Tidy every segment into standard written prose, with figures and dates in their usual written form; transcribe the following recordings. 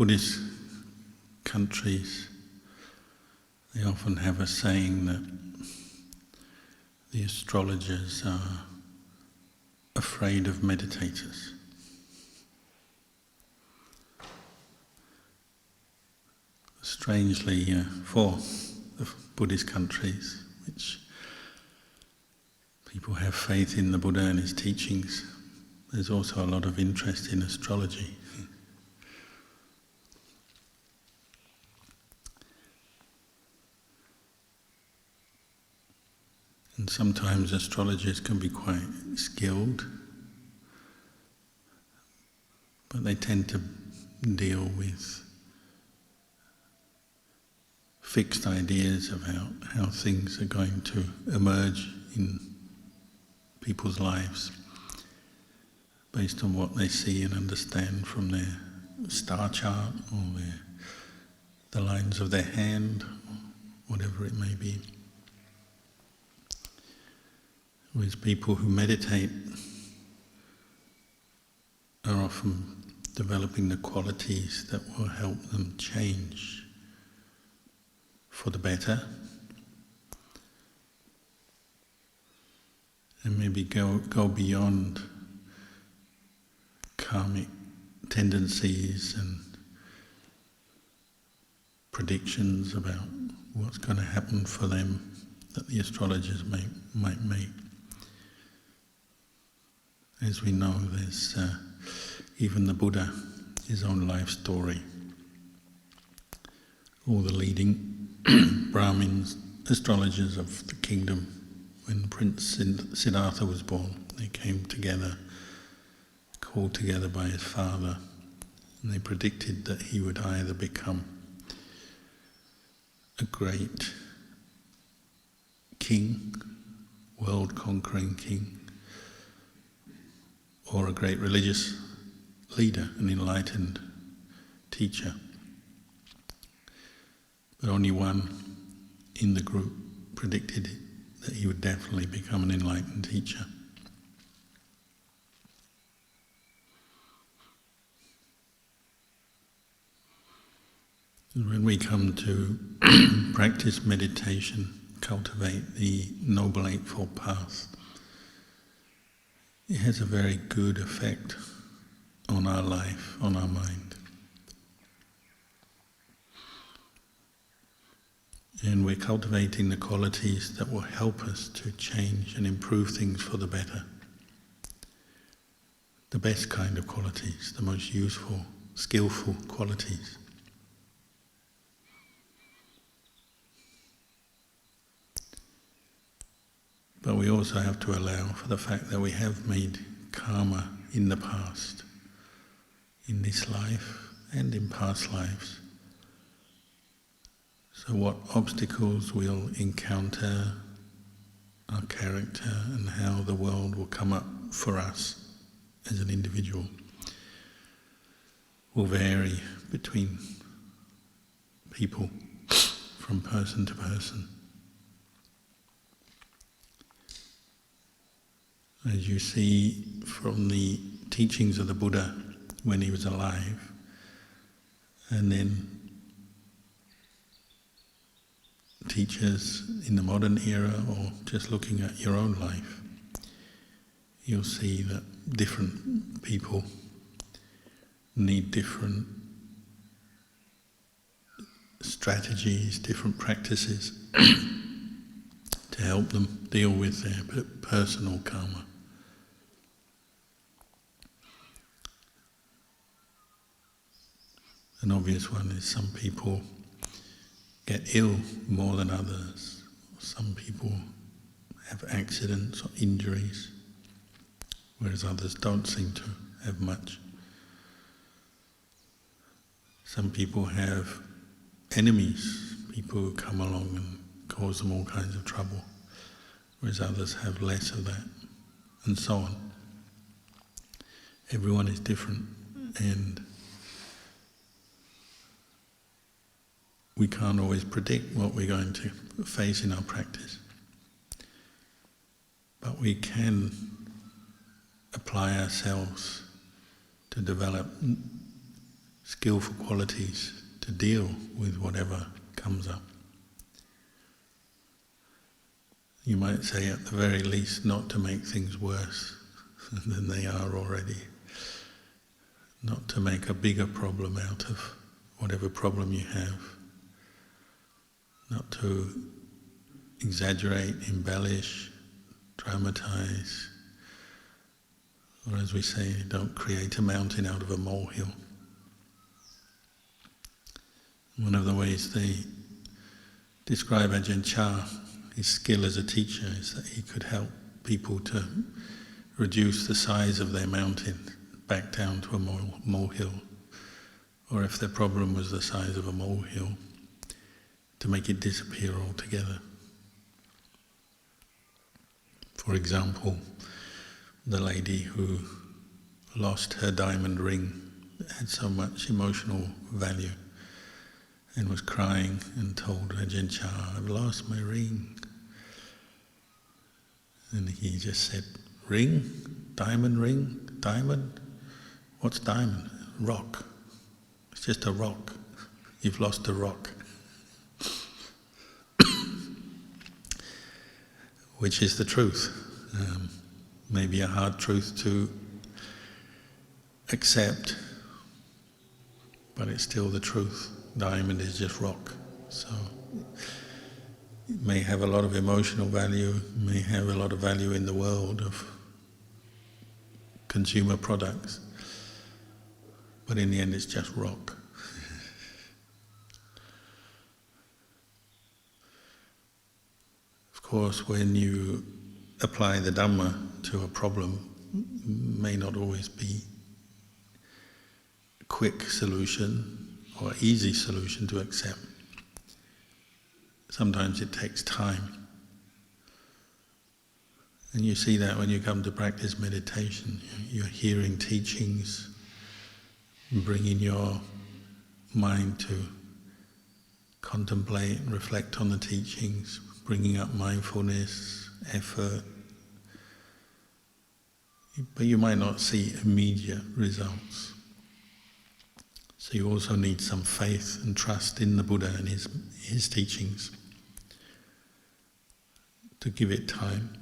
Buddhist countries, they often have a saying that the astrologers are afraid of meditators. Strangely, for the Buddhist countries, which people have faith in the Buddha and his teachings, there's also a lot of interest in astrology. And sometimes astrologers can be quite skilled, but they tend to deal with fixed ideas about how things are going to emerge in people's lives based on what they see and understand from their star chart or the lines of their hand, or whatever it may be. Whereas people who meditate are often developing the qualities that will help them change for the better, and maybe go beyond karmic tendencies and predictions about what's going to happen for them that the astrologers might make. As we know, there's even the Buddha, his own life story. All the leading Brahmins, astrologers of the kingdom, when Prince Siddhartha was born, they came together, called together by his father, and they predicted that he would either become a great king, world-conquering king, or a great religious leader, an enlightened teacher. But only one in the group predicted that he would definitely become an enlightened teacher. And when we come to practice meditation, cultivate the Noble Eightfold Path, it has a very good effect on our life, on our mind. And we're cultivating the qualities that will help us to change and improve things for the better. The best kind of qualities, the most useful, skillful qualities. But we also have to allow for the fact that we have made karma in the past, in this life and in past lives. So what obstacles we'll encounter, our character, and how the world will come up for us as an individual will vary between people, from person to person. As you see from the teachings of the Buddha when he was alive, and then teachers in the modern era, or just looking at your own life, you'll see that different people need different strategies, different practices to help them deal with their personal karma. An obvious one is some people get ill more than others. Some people have accidents or injuries, whereas others don't seem to have much. Some people have enemies, people who come along and cause them all kinds of trouble, whereas others have less of that, and so on. Everyone is different, and we can't always predict what we're going to face in our practice. But we can apply ourselves to develop skillful qualities to deal with whatever comes up. You might say at the very least not to make things worse than they are already. Not to make a bigger problem out of whatever problem you have. Not to exaggerate, embellish, dramatize. Or as we say, don't create a mountain out of a molehill. One of the ways they describe Ajahn Chah, his skill as a teacher, is that he could help people to reduce the size of their mountain back down to a molehill. Or if their problem was the size of a molehill, to make it disappear altogether. For example, the lady who lost her diamond ring that had so much emotional value and was crying and told Ajahn Chah, "I've lost my ring." And he just said, "Ring? Diamond ring? Diamond? What's diamond? Rock. It's just a rock. You've lost a rock." Which is the truth. Maybe a hard truth to accept, but it's still the truth. Diamond is just rock. So it may have a lot of emotional value, may have a lot of value in the world of consumer products, but in the end it's just rock. Of course, when you apply the Dhamma to a problem, may not always be a quick solution or easy solution to accept. Sometimes it takes time. And you see that when you come to practice meditation. You're hearing teachings, bringing your mind to contemplate and reflect on the teachings, bringing up mindfulness, effort. But you might not see immediate results. So you also need some faith and trust in the Buddha and his teachings to give it time.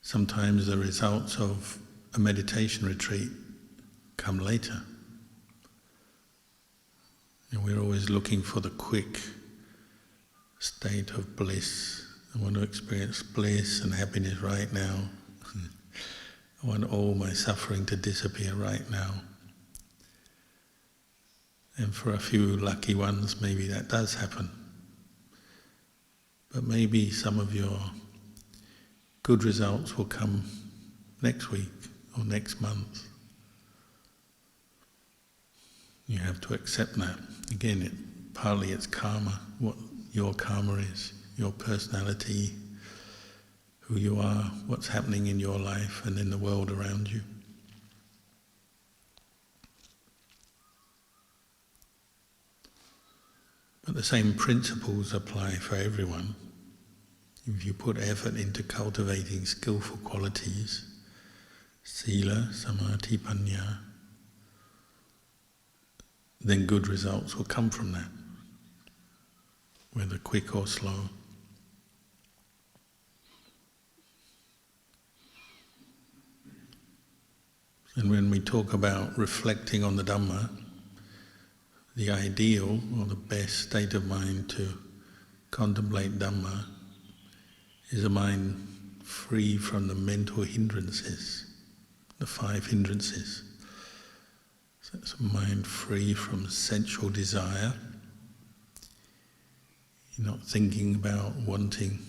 Sometimes the results of a meditation retreat come later. And we're always looking for the quick state of bliss. I want to experience bliss and happiness right now. I want all my suffering to disappear right now. And for a few lucky ones, maybe that does happen. But maybe some of your good results will come next week or next month. You have to accept that. Again, partly it's karma, what your karma is, your personality, who you are, what's happening in your life and in the world around you. But the same principles apply for everyone. If you put effort into cultivating skillful qualities, sila, samadhi, panya, then good results will come from that, whether quick or slow. And when we talk about reflecting on the Dhamma, the ideal or the best state of mind to contemplate Dhamma is a mind free from the mental hindrances, the 5 hindrances. So it's a mind free from sensual desire. You're not thinking about wanting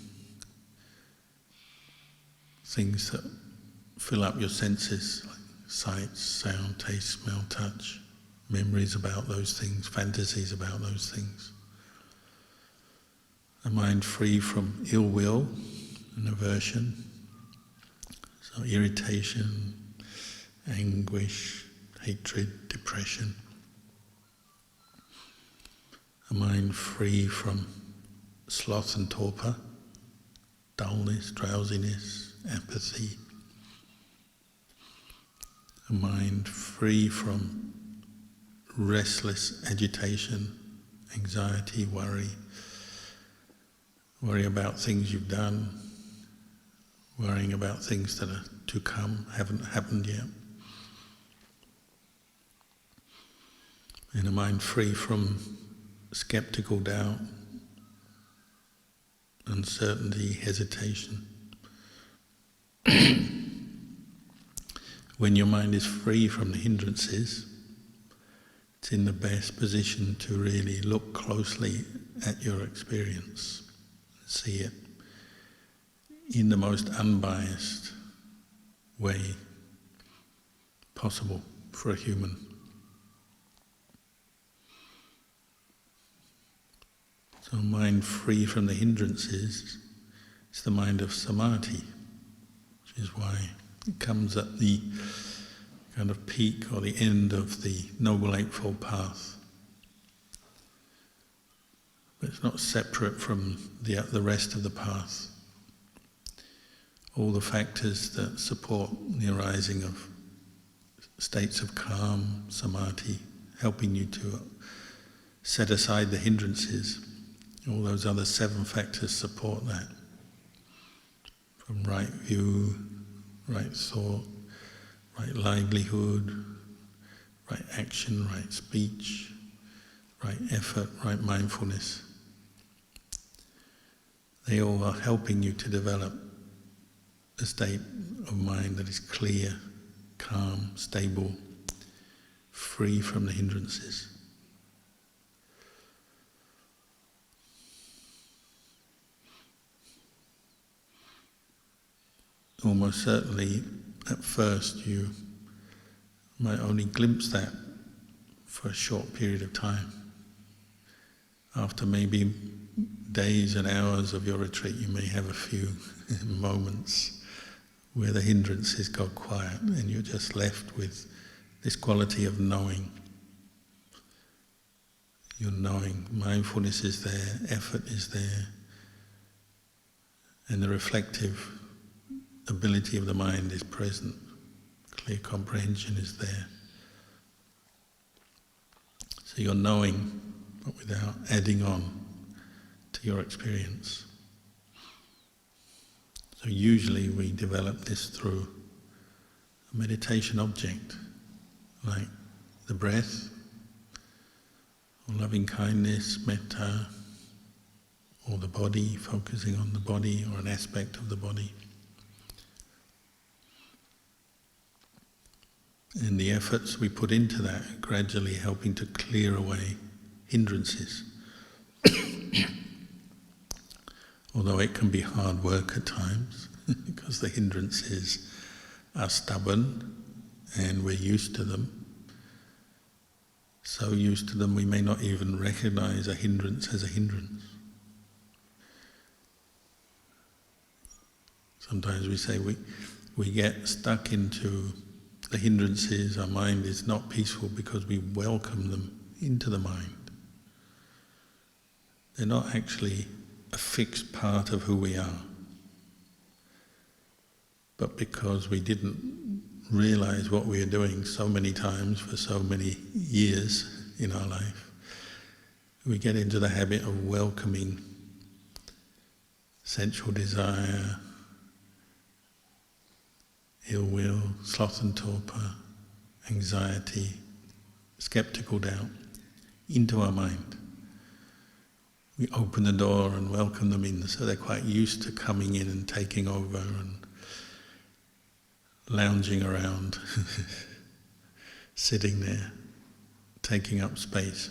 things that fill up your senses, like sight, sound, taste, smell, touch, memories about those things, fantasies about those things. A mind free from ill will and aversion, so irritation, anguish, hatred, depression. A mind free from sloth and torpor, dullness, drowsiness, apathy, a mind free from restless agitation, anxiety, worry about things you've done, worrying about things that are to come, haven't happened yet. And a mind free from skeptical doubt, uncertainty, hesitation. When your mind is free from the hindrances, it's in the best position to really look closely at your experience, see it in the most unbiased way possible for a human. So a mind free from the hindrances is the mind of samadhi, which is why it comes at the kind of peak or the end of the Noble Eightfold Path. But it's not separate from the rest of the path. All the factors that support the arising of states of calm, samadhi, helping you to set aside the hindrances. All those other 7 factors support that. From right view, right thought, right livelihood, right action, right speech, right effort, right mindfulness. They all are helping you to develop a state of mind that is clear, calm, stable, free from the hindrances. Almost certainly, at first, you might only glimpse that for a short period of time. After maybe days and hours of your retreat, you may have a few moments where the hindrances go quiet and you're just left with this quality of knowing. You're knowing. Mindfulness is there, effort is there, and the reflective ability of the mind is present. Clear comprehension is there. So you're knowing, but without adding on to your experience. So usually we develop this through a meditation object, like the breath, or loving kindness, metta, or the body, focusing on the body or an aspect of the body. And the efforts we put into that are gradually helping to clear away hindrances. Although it can be hard work at times, because the hindrances are stubborn and we're used to them. So used to them we may not even recognize a hindrance as a hindrance. Sometimes we say we get stuck into the hindrances, our mind is not peaceful because we welcome them into the mind. They're not actually a fixed part of who we are. But because we didn't realize what we are doing so many times for so many years in our life, we get into the habit of welcoming sensual desire, ill will, sloth and torpor, anxiety, skeptical doubt into our mind. We open the door and welcome them in, so they're quite used to coming in and taking over and lounging around, sitting there, taking up space.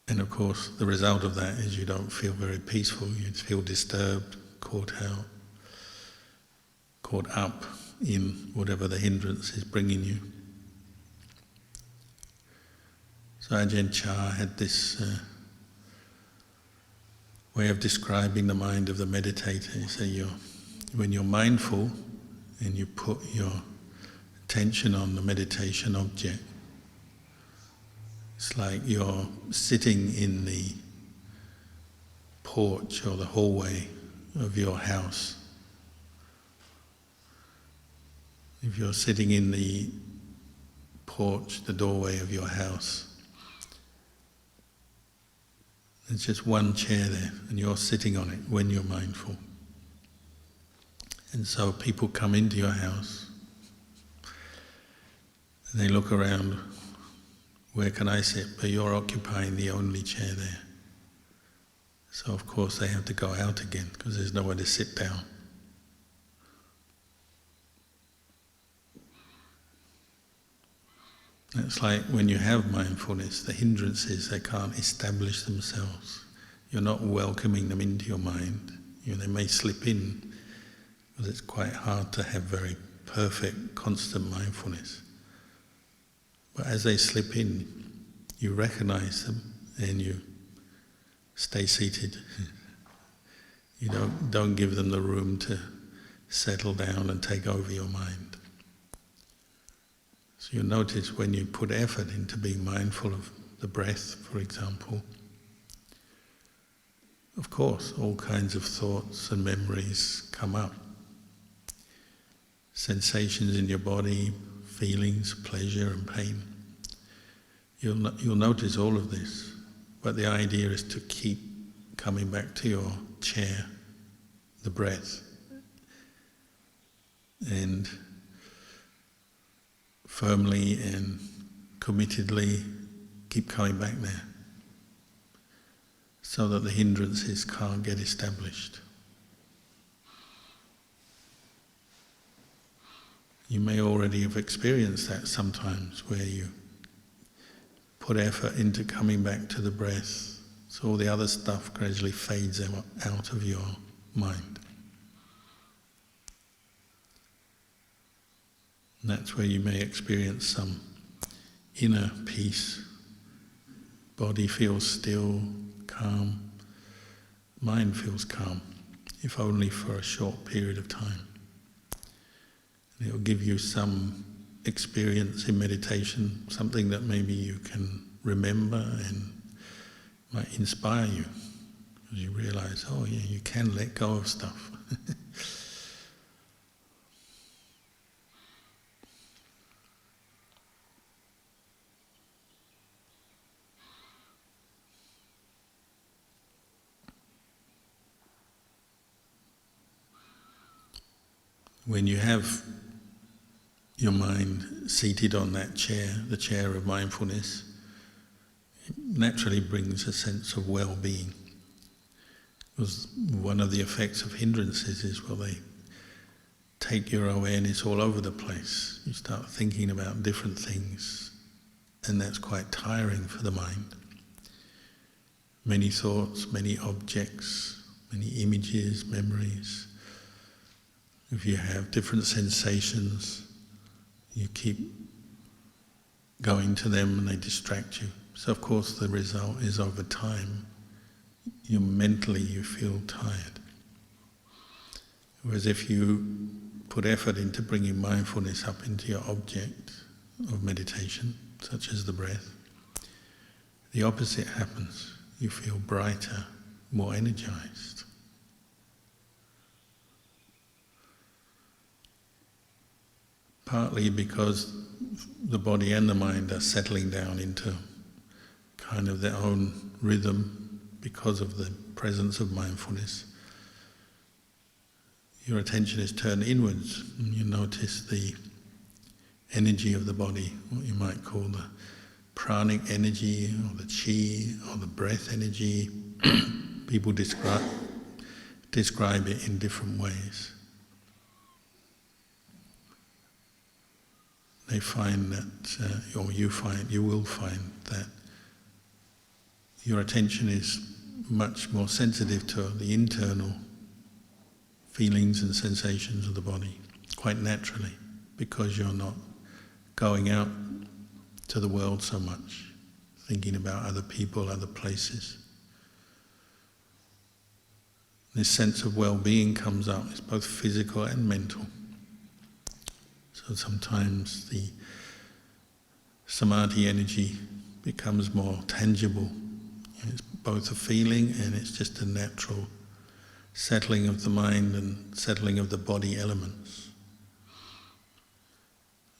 And of course, the result of that is you don't feel very peaceful, you feel disturbed, caught out, caught up in whatever the hindrance is bringing you. So Ajahn Chah had this way of describing the mind of the meditator. He said, when you're mindful and you put your attention on the meditation object, it's like you're sitting in the porch or the hallway of your house. If you're sitting in the porch, the doorway of your house, there's just one chair there and you're sitting on it when you're mindful. And so people come into your house and they look around, where can I sit? But you're occupying the only chair there. So of course they have to go out again because there's nowhere to sit down. It's like when you have mindfulness, the hindrances, they can't establish themselves. You're not welcoming them into your mind. They may slip in, because it's quite hard to have very perfect, constant mindfulness. But as they slip in, you recognize them and you stay seated. You don't give them the room to settle down and take over your mind. So you'll notice when you put effort into being mindful of the breath, for example, of course, all kinds of thoughts and memories come up. Sensations in your body, feelings, pleasure and pain. You'll notice all of this, but the idea is to keep coming back to your chair, the breath, and firmly and committedly keep coming back there so that the hindrances can't get established. You may already have experienced that sometimes where you put effort into coming back to the breath, so all the other stuff gradually fades out of your mind. And that's where you may experience some inner peace. Body feels still, calm. Mind feels calm, if only for a short period of time. And it will give you some experience in meditation, something that maybe you can remember and might inspire you. Because you realize, oh yeah, you can let go of stuff. When you have your mind seated on that chair, the chair of mindfulness, it naturally brings a sense of well-being. Because one of the effects of hindrances is, well, they take your awareness all over the place. You start thinking about different things, and that's quite tiring for the mind. Many thoughts, many objects, many images, memories. If you have different sensations, you keep going to them and they distract you. So of course the result is over time, mentally you feel tired. Whereas if you put effort into bringing mindfulness up into your object of meditation, such as the breath, the opposite happens. You feel brighter, more energized. Partly because the body and the mind are settling down into kind of their own rhythm because of the presence of mindfulness. Your attention is turned inwards and you notice the energy of the body, what you might call the pranic energy or the chi or the breath energy. People describe it in different ways. They find that, or you will find that your attention is much more sensitive to the internal feelings and sensations of the body, quite naturally, because you're not going out to the world so much, thinking about other people, other places. This sense of well-being comes up, it's both physical and mental. So sometimes the samadhi energy becomes more tangible. It's both a feeling and it's just a natural settling of the mind and settling of the body elements.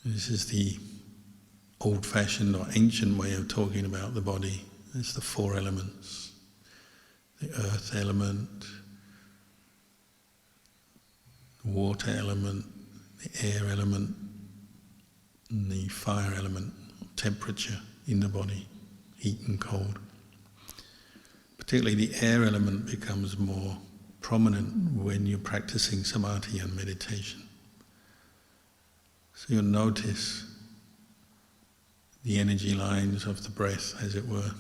This is the old-fashioned or ancient way of talking about the body. It's the four elements: the earth element, the water element, the air element, and the fire element, temperature in the body, heat and cold. Particularly the air element becomes more prominent when you're practicing samadhi and meditation. So you'll notice the energy lines of the breath, as it were,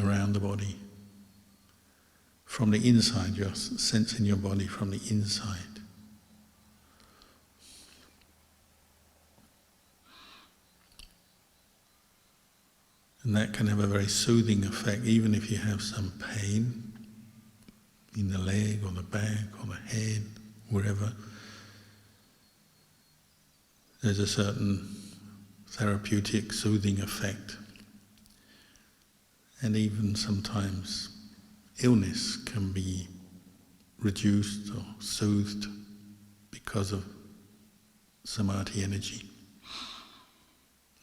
around the body. From the inside, you're sensing your body from the inside. And that can have a very soothing effect, even if you have some pain in the leg or the back or the head, wherever. There's a certain therapeutic, soothing effect. And even sometimes illness can be reduced or soothed because of samadhi energy.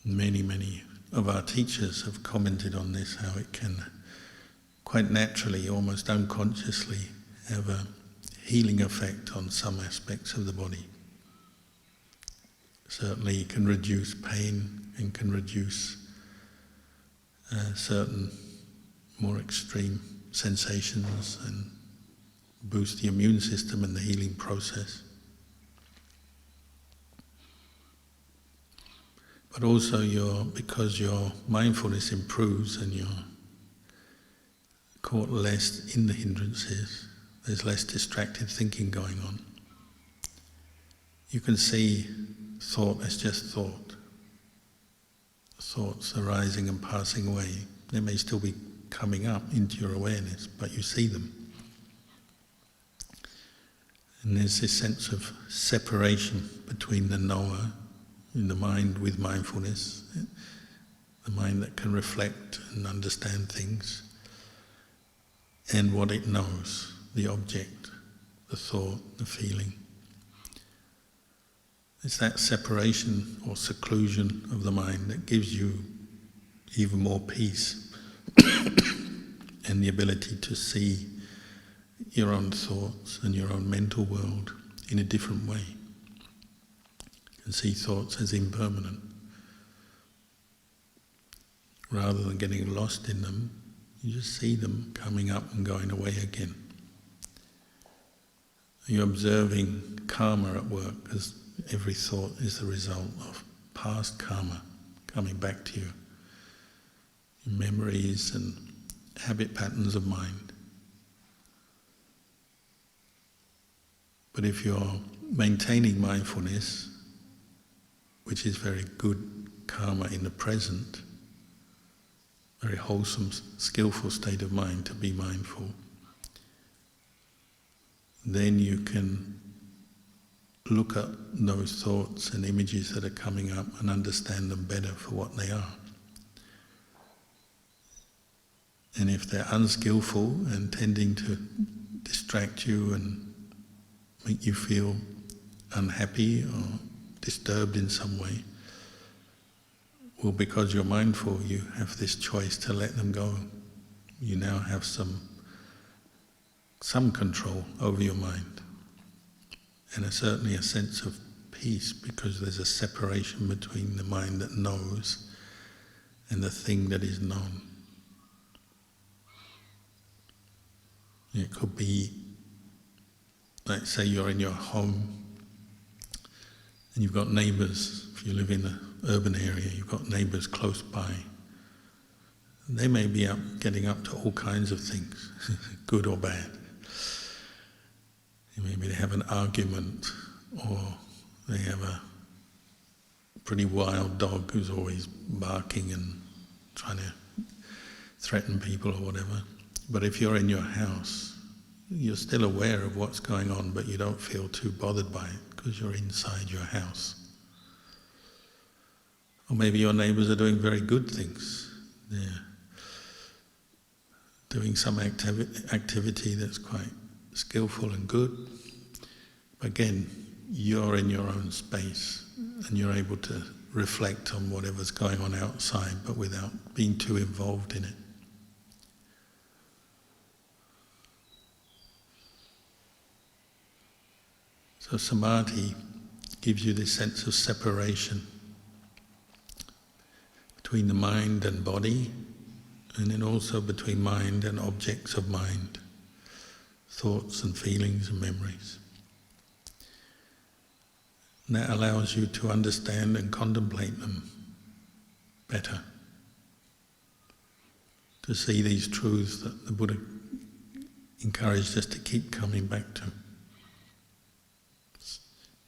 Many of our teachers have commented on this, how it can quite naturally, almost unconsciously, have a healing effect on some aspects of the body. Certainly it can reduce pain and can reduce certain more extreme sensations and boost the immune system and the healing process. But also because your mindfulness improves and you're caught less in the hindrances, there's less distracted thinking going on. You can see thought as just thought. Thoughts arising and passing away. They may still be coming up into your awareness, but you see them. And there's this sense of separation between the knower in the mind with mindfulness, the mind that can reflect and understand things, and what it knows, the object, the thought, the feeling. It's that separation or seclusion of the mind that gives you even more peace and the ability to see your own thoughts and your own mental world in a different way. And see thoughts as impermanent. Rather than getting lost in them, you just see them coming up and going away again. You're observing karma at work, because every thought is the result of past karma coming back to you. Memories and habit patterns of mind. But if you're maintaining mindfulness, which is very good karma in the present, very wholesome, skillful state of mind to be mindful, then you can look at those thoughts and images that are coming up and understand them better for what they are. And if they're unskillful and tending to distract you and make you feel unhappy or disturbed in some way, well, because you're mindful, you have this choice to let them go. You now have some control over your mind, and certainly a sense of peace, because there's a separation between the mind that knows and the thing that is known. It could be, like say you're in your home and you've got neighbours. If you live in an urban area, you've got neighbours close by. They may be getting up to all kinds of things, good or bad. Maybe they have an argument, or they have a pretty wild dog who's always barking and trying to threaten people or whatever. But if you're in your house, you're still aware of what's going on, but you don't feel too bothered by it because you're inside your house. Or maybe your neighbours are doing very good things. They're doing some activity that's quite skillful and good. Again, you're in your own space and you're able to reflect on whatever's going on outside, but without being too involved in it. So samadhi gives you this sense of separation between the mind and body, and then also between mind and objects of mind, thoughts and feelings and memories. And that allows you to understand and contemplate them better, to see these truths that the Buddha encouraged us to keep coming back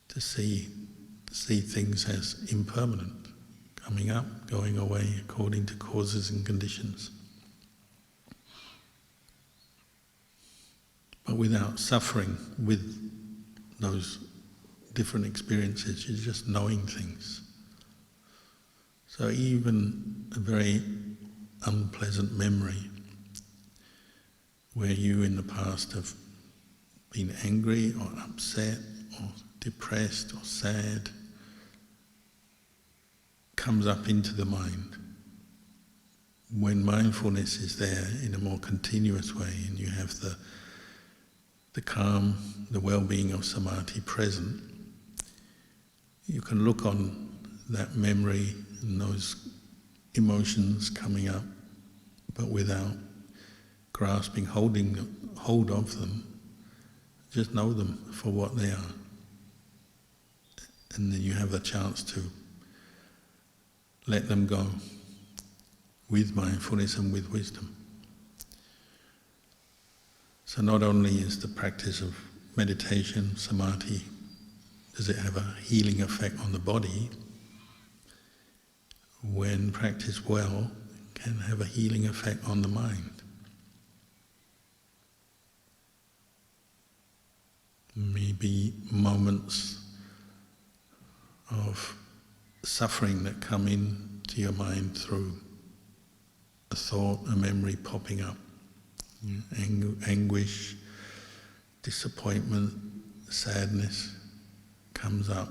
to see things as impermanent, coming up, going away according to causes and conditions. But without suffering with those different experiences, you're just knowing things. So even a very unpleasant memory where you in the past have been angry or upset or depressed or sad comes up into the mind. When mindfulness is there in a more continuous way and you have the calm, the well-being of samadhi present, you can look on that memory and those emotions coming up, but without grasping, holding hold of them, just know them for what they are. And then you have a chance to let them go with mindfulness and with wisdom. So not only is the practice of meditation, samadhi, does it have a healing effect on the body, when practiced well, it can have a healing effect on the mind. Maybe moments of suffering that come into your mind through a thought, a memory popping up, anguish, disappointment, sadness comes up.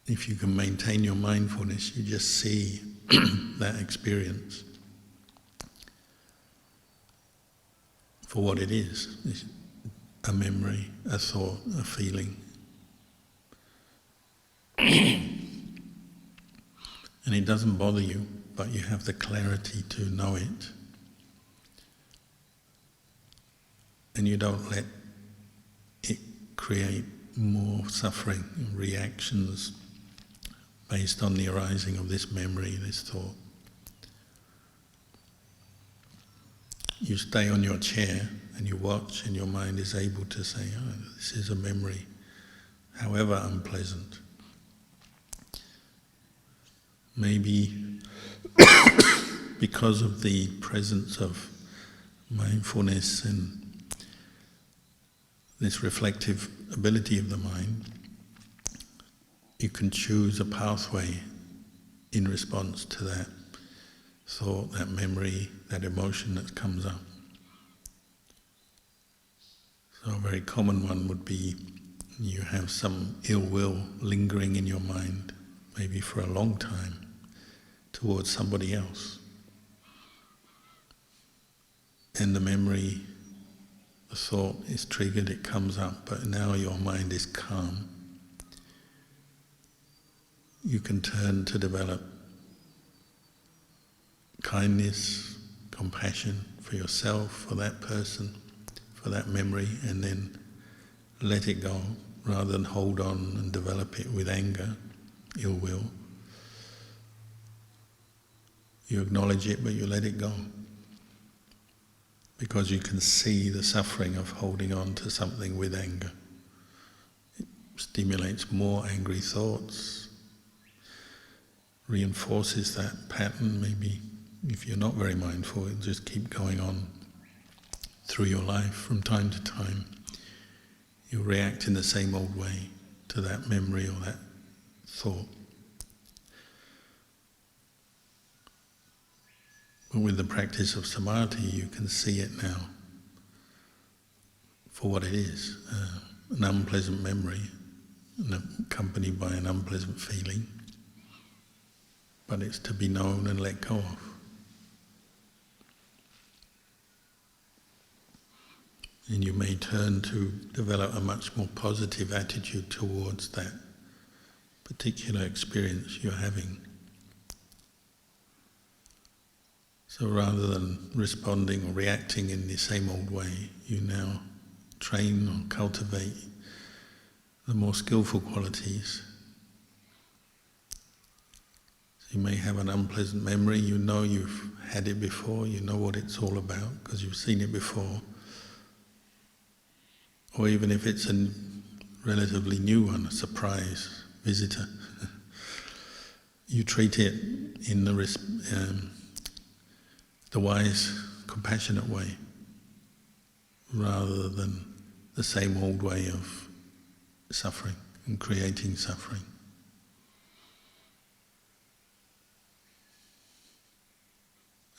If you can maintain your mindfulness, you just see that experience for what it is. It's a memory, a thought, a feeling. And it doesn't bother you, but you have the clarity to know it. And you don't let it create more suffering and reactions based on the arising of this memory, this thought. You stay on your chair and you watch, and your mind is able to say, oh, this is a memory, however unpleasant. Maybe because of the presence of mindfulness and this reflective ability of the mind, you can choose a pathway in response to that thought, that memory, that emotion that comes up. So a very common one would be you have some ill will lingering in your mind, maybe for a long time, towards somebody else. And the memory, the thought is triggered, it comes up, but now your mind is calm. You can turn to develop kindness, compassion for yourself, for that person, for that memory, and then let it go, rather than hold on and develop it with anger, ill will. You acknowledge it, but you let it go. Because you can see the suffering of holding on to something with anger. It stimulates more angry thoughts, reinforces that pattern. Maybe if you're not very mindful, it'll just keep going on through your life from time to time. You'll react in the same old way to that memory or that thought. But with the practice of samadhi, you can see it now for what it is. an unpleasant memory and accompanied by an unpleasant feeling, but it's to be known and let go of. And you may turn to develop a much more positive attitude towards that particular experience you're having. So rather than responding or reacting in the same old way, you now train or cultivate the more skillful qualities. So you may have an unpleasant memory, you know you've had it before, you know what it's all about because you've seen it before. Or even if it's a relatively new one, a surprise visitor, you treat it in the wise, compassionate way, rather than the same old way of suffering and creating suffering.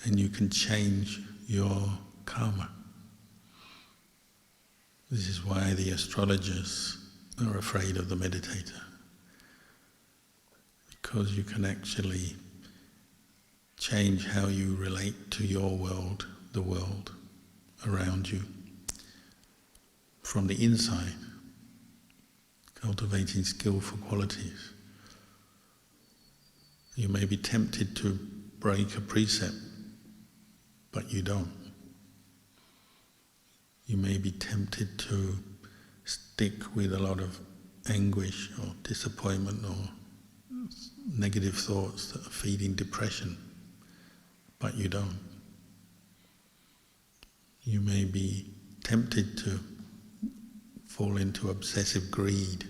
And you can change your karma. This is why the astrologers are afraid of the meditator, because you can actually change how you relate to your world, the world around you, from the inside, cultivating skillful qualities. You may be tempted to break a precept, but you don't. You may be tempted to stick with a lot of anguish or disappointment or negative thoughts that are feeding depression, but you don't. You may be tempted to fall into obsessive greed,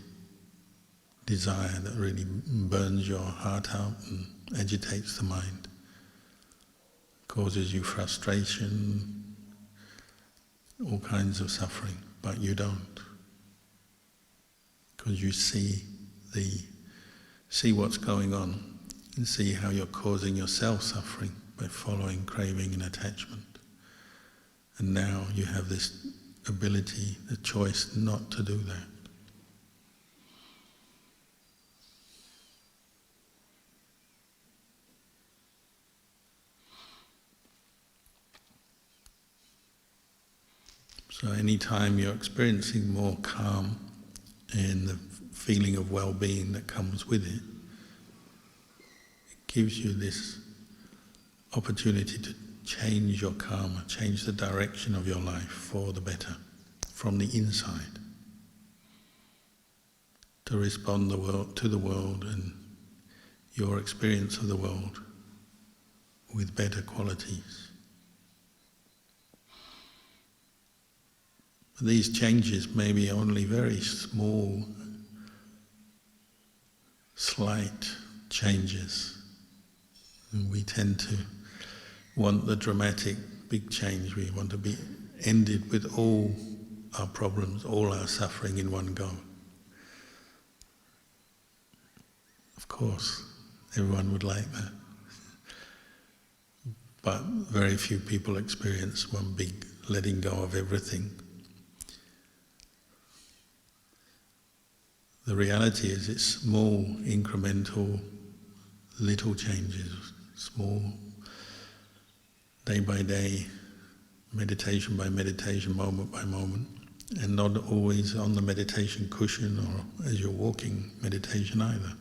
desire that really burns your heart out and agitates the mind, causes you frustration, all kinds of suffering, but you don't. Because you see what's going on and see how you're causing yourself suffering by following craving and attachment. And now you have this ability, the choice not to do that. So anytime you're experiencing more calm and the feeling of well-being that comes with it, it gives you this opportunity to change your karma, change the direction of your life for the better, from the inside, to respond to the world and your experience of the world with better qualities. These changes may be only very small, slight changes. And we tend to want the dramatic, big change. We want to be ended with all our problems, all our suffering in one go. Of course, everyone would like that. But very few people experience one big letting go of everything. The reality is it's small, incremental, little changes, small, day by day, meditation by meditation, moment by moment, and not always on the meditation cushion or as you're walking meditation either.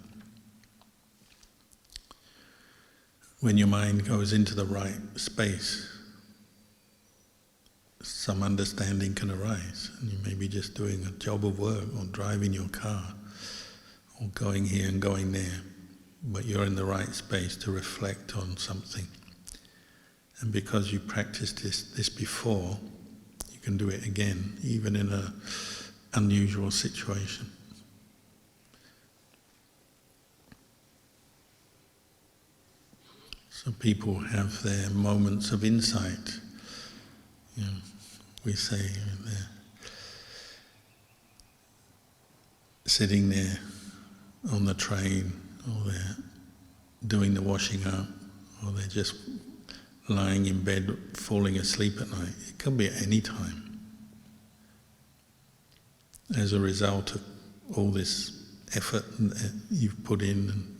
When your mind goes into the right space, some understanding can arise, and you may be just doing a job of work or driving your car or going here and going there, but you're in the right space to reflect on something. And because you practiced this before, you can do it again, even in an unusual situation. So people have their moments of insight. You know, we say they're sitting there on the train, or they're doing the washing up, or they're just lying in bed falling asleep at night. It can be at any time. as a result of all this effort that you've put in and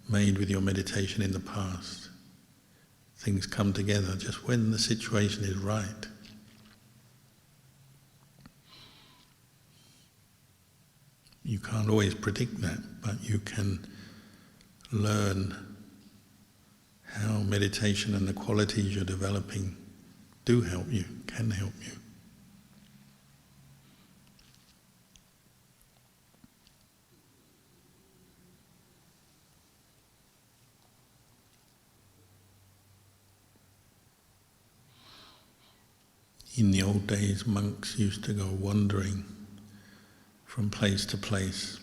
made with your meditation in the past. Things come together just when the situation is right. You can't always predict that, but you can learn how meditation and the qualities you're developing do help you, can help you. In the old days, monks used to go wandering from place to place.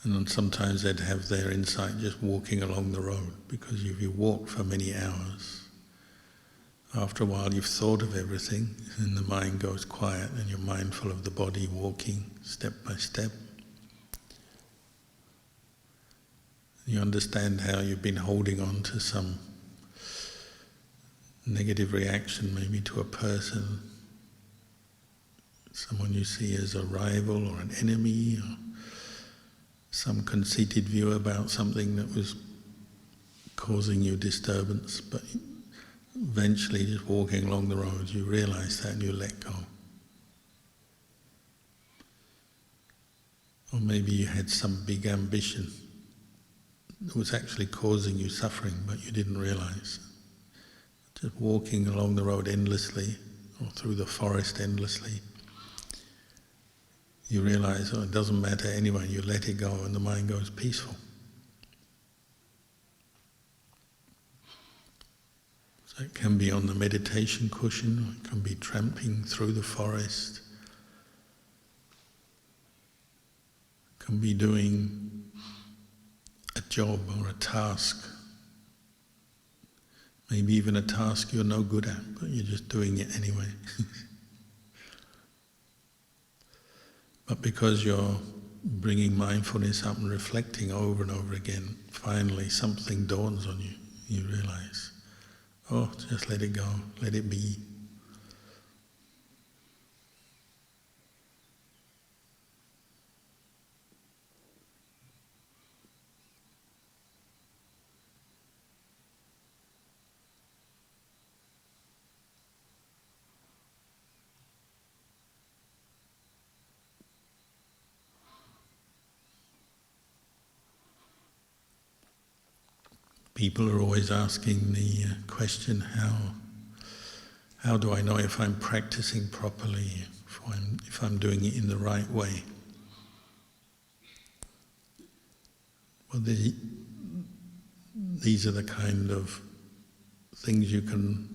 And then sometimes they'd have their insight just walking along the road, because if you walk for many hours, after a while you've thought of everything and the mind goes quiet and you're mindful of the body walking step by step. You understand how you've been holding on to some negative reaction, maybe to a person, someone you see as a rival or an enemy, or some conceited view about something that was causing you disturbance, but eventually just walking along the road you realise that and you let go. Or maybe you had some big ambition that was actually causing you suffering but you didn't realise. Just walking along the road endlessly or through the forest endlessly, you realise, oh, it doesn't matter anyway, you let it go and the mind goes peaceful. So it can be on the meditation cushion, or it can be tramping through the forest, it can be doing a job or a task, maybe even a task you're no good at, but you're just doing it anyway. But because you're bringing mindfulness up and reflecting over and over again, finally something dawns on you. You realise, oh, just let it go, let it be. People are always asking the question, how do I know if I'm practicing properly, if I'm doing it in the right way? Well, these are the kind of things you can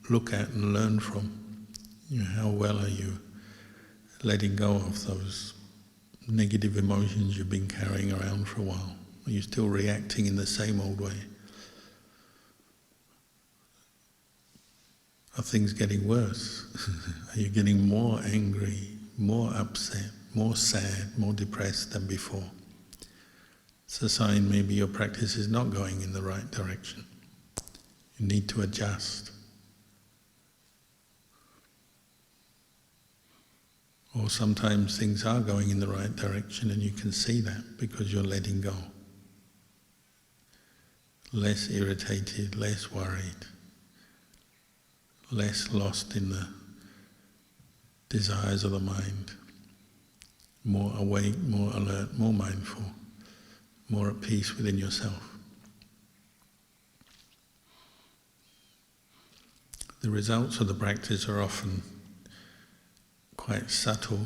look at and learn from. You know, how well are you letting go of those negative emotions you've been carrying around for a while? Are you still reacting in the same old way? Are things getting worse? Are you getting more angry, more upset, more sad, more depressed than before? It's a sign maybe your practice is not going in the right direction. You need to adjust. Or sometimes things are going in the right direction and you can see that because you're letting go. Less irritated, less worried, less lost in the desires of the mind, more awake, more alert, more mindful, more at peace within yourself. The results of the practice are often quite subtle.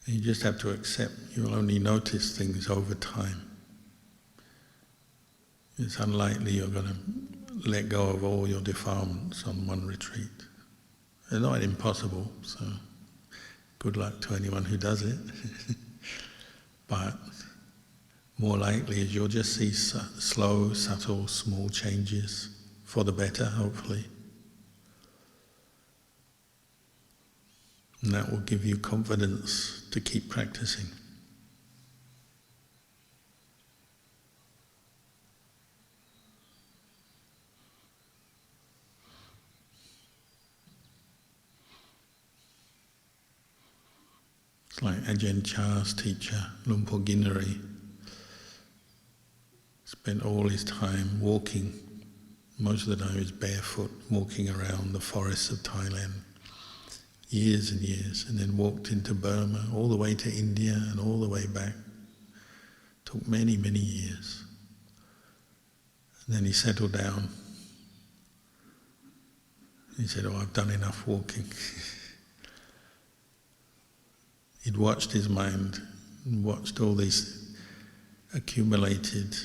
You just have to accept you'll only notice things over time. It's unlikely you're going to let go of all your defilements on one retreat. They're not impossible, so good luck to anyone who does it. But more likely is you'll just see slow, subtle, small changes for the better, hopefully. And that will give you confidence to keep practicing. like Ajahn Chah's teacher, Lumpur Ginari, spent all his time walking. Most of the time he was barefoot, walking around the forests of Thailand, years and years, and then walked into Burma, all the way to India and all the way back. Took many, many years. And then he settled down. He said, I've done enough walking. He'd watched his mind, and watched all these accumulated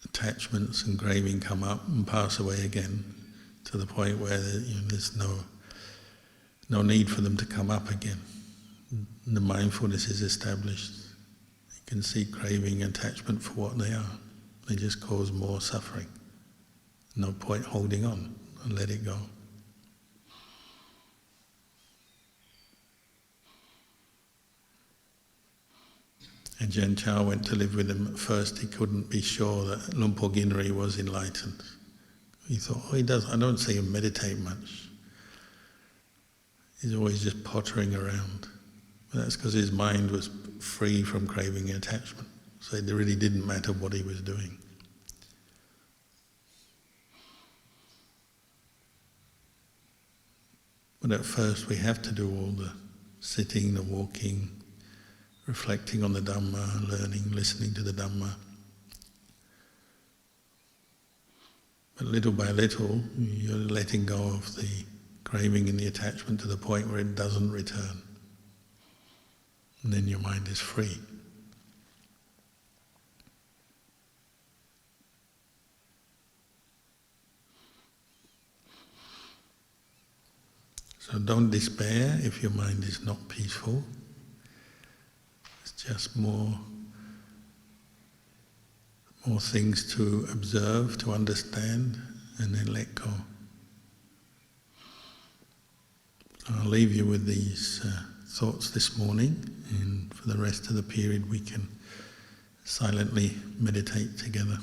attachments and craving come up and pass away again, to the point where there's no need for them to come up again. And the mindfulness is established. You can see craving and attachment for what they are. They just cause more suffering. No point holding on, and let it go. And Ajahn Chah went to live with him. At first he couldn't be sure that Lumpur Ginari was enlightened. He thought, I don't see him meditate much. He's always just pottering around. But that's because his mind was free from craving and attachment. So it really didn't matter what he was doing. But at first we have to do all the sitting, the walking, reflecting on the Dhamma, learning, listening to the Dhamma. But little by little, you're letting go of the craving and the attachment to the point where it doesn't return. And then your mind is free. So don't despair if your mind is not peaceful. It's just more things to observe, to understand, and then let go. I'll leave you with these thoughts this morning, and for the rest of the period we can silently meditate together.